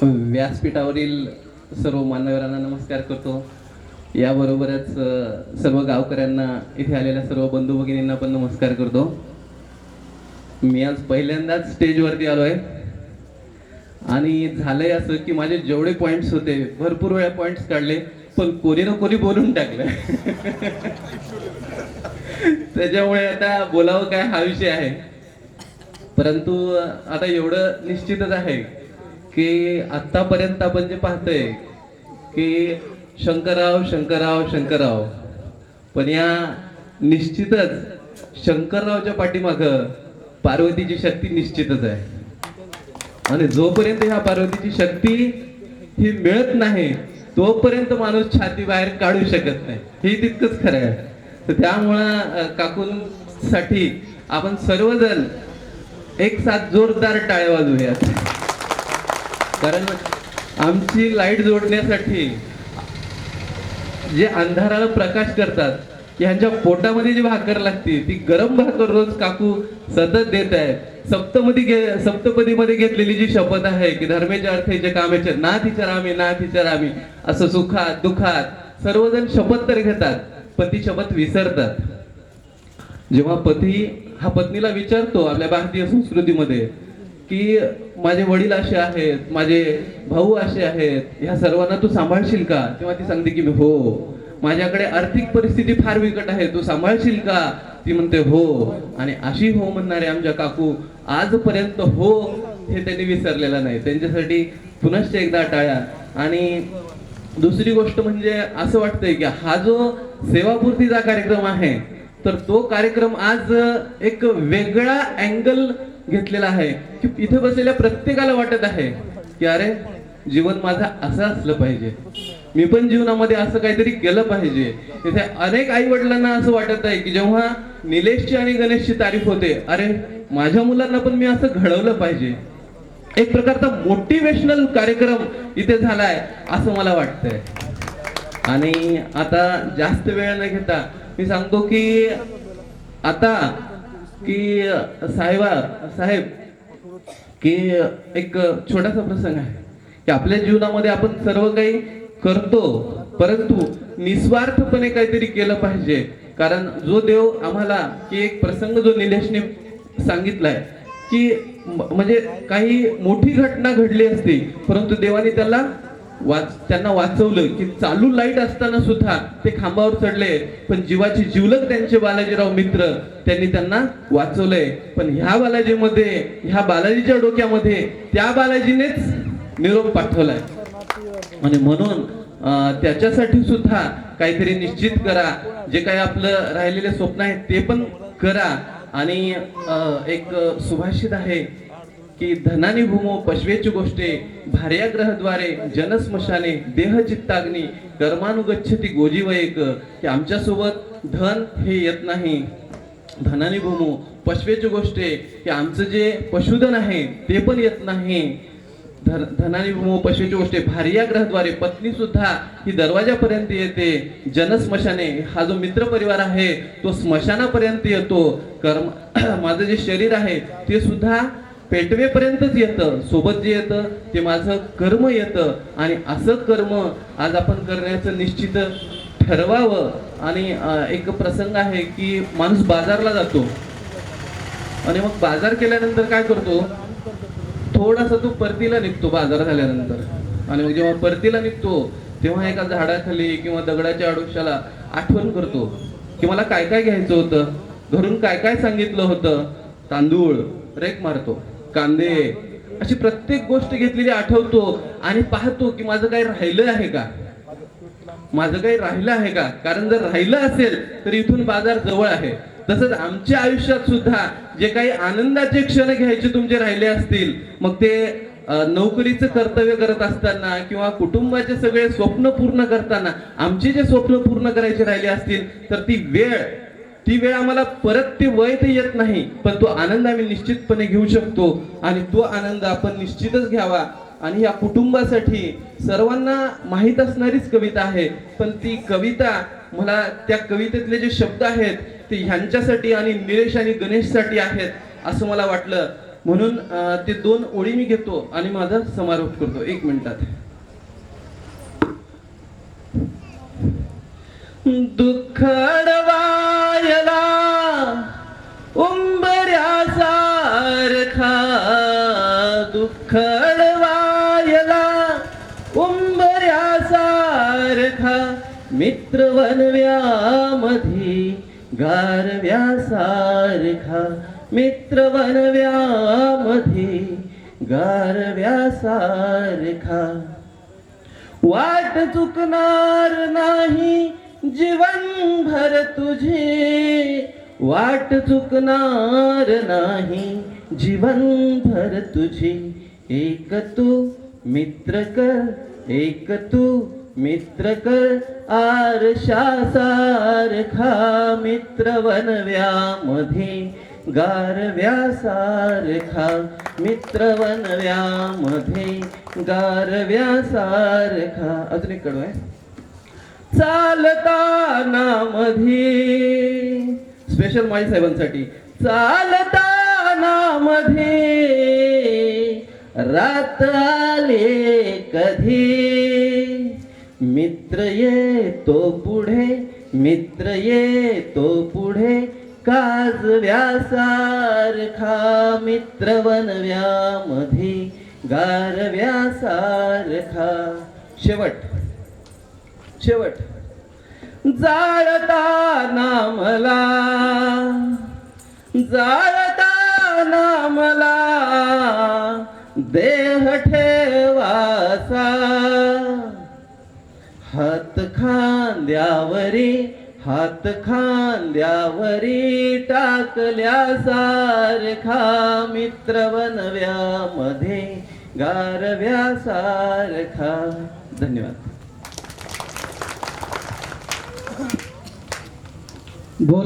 व्यासपीठावरील सर्व मान्यवरांना नमस्कार करतो. याबरोबरच सर्व गावकऱ्यांना, इथे आलेल्या सर्व बंधू भगिनींना पण नमस्कार करतो. मी आज पहिल्यांदाच स्टेजवरती आलो आहे आणि झालंय असं की माझे जेवढे पॉईंट्स होते भरपूर वेळा पॉईंट्स काढले, पण कोणी ना कोणी बोलून टाकलं. त्याच्यामुळे आता बोलावं काय हा विषय आहे. परंतु आता एवढं निश्चितच आहे की आतापर्यंत आपण जे पाहतोय की शंकरराव शंकरराव शंकरराव, पण या निश्चितच शंकररावच्या पाठीमागं पार्वतीची शक्ती निश्चितच आहे. आणि जोपर्यंत ह्या पार्वतीची शक्ती ही मिळत नाही तोपर्यंत माणूस छाती बाहेर काढू शकत नाही, हे तितकंच खरं आहे. तर त्यामुळं काकूंसाठी आपण सर्वजण एक साथ जोरदार टाळ्या वाजवूयात. कारण आमची लाईट जोडण्यासाठी जे अंधाराला प्रकाश करतात, यांच्या पोटामध्ये जी भाकर लागते ती गरम भाकर रोज काकू सतत देत आहेत. सप्तपदीमध्ये घेतलेली जी शपथ आहे की धर्मेच्या अर्थेचे कामेचे ना तिच्या रामी, असं सुखात दुःखात सर्वजण शपथ तर घेतात, पण ती शपथ विसरतात. जेव्हा पती हा पत्नीला विचारतो आपल्या भारतीय संस्कृतीमध्ये की माझे वडील असे आहेत, माझे भाऊ असे आहेत, ह्या सर्वांना तू सांभाळशील का, तेव्हा ती सांगते की हो. माझ्याकडे आर्थिक परिस्थिती फार बिकट आहे, तू सांभाळशील का, ती म्हणते हो. आणि अशी हो म्हणणारे आमच्या काकू आजपर्यंत हो हे त्यांनी विसरलेला नाही. त्यांच्यासाठी पुनश्च एकदा टाळ्या. आणि दुसरी गोष्ट म्हणजे असं वाटतंय की हा जो सेवापूर्तीचा कार्यक्रम आहे तर तो कार्यक्रम आज एक वेगळा अँगल घेतलेला आहे की इथे बसलेल्या प्रत्येकाला वाटत आहे की अरे जीवन माझं असं असलं पाहिजे, मी पण जीवनामध्ये असं काहीतरी केलं पाहिजे. इथे अनेक आई वडिलांना असं वाटत आहे की जेव्हा निलेशची आणि गणेशची तारीफ होते, अरे माझ्या मुलांना पण मी असं घडवलं पाहिजे. एक प्रकारचा मोटिवेशनल कार्यक्रम इथे झालाय असं मला वाटतंय. आणि आता जास्त वेळ न घेता मी सांगतो की आता की साहेब की एक छोटासा प्रसंग आहे की आपल्या जीवनामध्ये आपण सर्व काही करतो, परंतु निस्वार्थपणे काहीतरी केलं पाहिजे. कारण जो देव आम्हाला की एक प्रसंग जो निलेशने सांगितलाय की म्हणजे काही मोठी घटना घडली असती परंतु देवाने त्यांना वाचवलं की चालू लाईट असताना सुद्धा ते खांबावर चढले, पण जीवाची जिवलग त्यांचे बालाजीराव मित्र त्यांनी त्यांना वाचवलंय. पण ह्या बालाजीच्या डोक्यामध्ये त्या बालाजीनेच निरोप पाठवलाय. आणि म्हणून त्याच्यासाठी सुद्धा काहीतरी निश्चित करा, जे काही आपलं राहिलेले स्वप्न आहे ते पण करा. आणि एक सुभाषित आहे की धनानी भूमो पशवेची गोष्टे भार्याग्रहद्वारे जनस्मशाने देह चित्ताग्नी कर्मानुगच्छती गोजीवयक, की आमच्या सोबत धन हे येत नाही. धनानी भूमो पशवेची गोष्टे की आमचं जे पशुधन आहे ते पण येत नाही. धनानी भूमो पशवेची गोष्टे भार्याग्रहद्वारे, पत्नी सुद्धा ही दरवाजापर्यंत येते. जनस्मशाने हा जो मित्र परिवार आहे तो स्मशानापर्यंत येतो. माझं जे शरीर आहे ते सुद्धा पेटवेपर्यंतच येतं. सोबत जे येतं ते माझं कर्म येतं. आणि असं कर्म आज आपण करण्याचं निश्चित ठरवावं. आणि एक प्रसंग आहे की माणूस बाजारला जातो आणि मग बाजार केल्यानंतर काय करतो, थोडासा तो परतीला निघतो बाजार झाल्यानंतर. आणि मग जेव्हा परतीला निघतो तेव्हा एका झाडाखाली किंवा दगडाच्या आडोशाला आठवण करतो की मला काय काय घ्यायचं होतं, घरून काय काय सांगितलं होतं. तांदूळ रेक मारतो, कांदे, अशी प्रत्येक गोष्ट घेतलेली आठवतो आणि पाहतो की माझं काही राहिलं आहे का. कारण जर राहिलं असेल तर इथून बाजार जवळ आहे. तसंच आमच्या आयुष्यात सुद्धा जे काही आनंदाचे क्षण घ्यायचे तुमचे राहिले असतील, मग ते नोकरीचं कर्तव्य करत असताना किंवा कुटुंबाचे सगळे स्वप्न पूर्ण करताना आमचे जे स्वप्न पूर्ण करायचे राहिले असतील तर ती वेळ आम्हाला परत ते वय ते येत नाही, पण तो आनंद आम्ही निश्चितपणे घेऊ शकतो. आणि तो आनंद आपण निश्चितच घ्यावा. आणि या कुटुंबासाठी सर्वांना माहीत असणारीच कविता आहे, पण ती कविता मला त्या कवितेतले जे शब्द आहेत ते ह्यांच्यासाठी आणि निलेश आणि गणेशसाठी आहेत असं मला वाटलं. म्हणून ते 2 ओळी मी घेतो आणि माझा समारोप करतो 1 मिनिटात. दुःख अडवायला उंबऱ्यासारखा, दुःख अडवायला उंबऱ्यासारखा, मित्र वनव्यामधी गारव्यासारखा, मित्र वनव्यामधी गारव्यासारखा. वाट चुकणार नाही जीवनभर तुझी, वाट चुकणार नाही जीवनभर तुझी. एक तू मित्र कर, एक तू मित्र कर, आरशासारखा, मित्र वनव्यामध्ये गारव्यासारखा, मित्र वनव्यामध्ये गारव्यासारखा. अजून एक कडू आहे. चालताना मध्ये, स्पेशल माई साहेबांसाठी. चालताना मध्ये रात आले कधी, मित्र येतो पुढे, मित्र येतो पुढे, काजव्यासारखा, मित्र वनव्यामध्ये गारव्यासारखा. शेवट शेवट. जाळताना मला, जाळताना मला देह ठेवासा, हात खांद्यावरी, हात खांद्यावरी टाकल्यासारखा, मित्र वनव्यामध्ये गारव्यासारखा. धन्यवाद. बोला.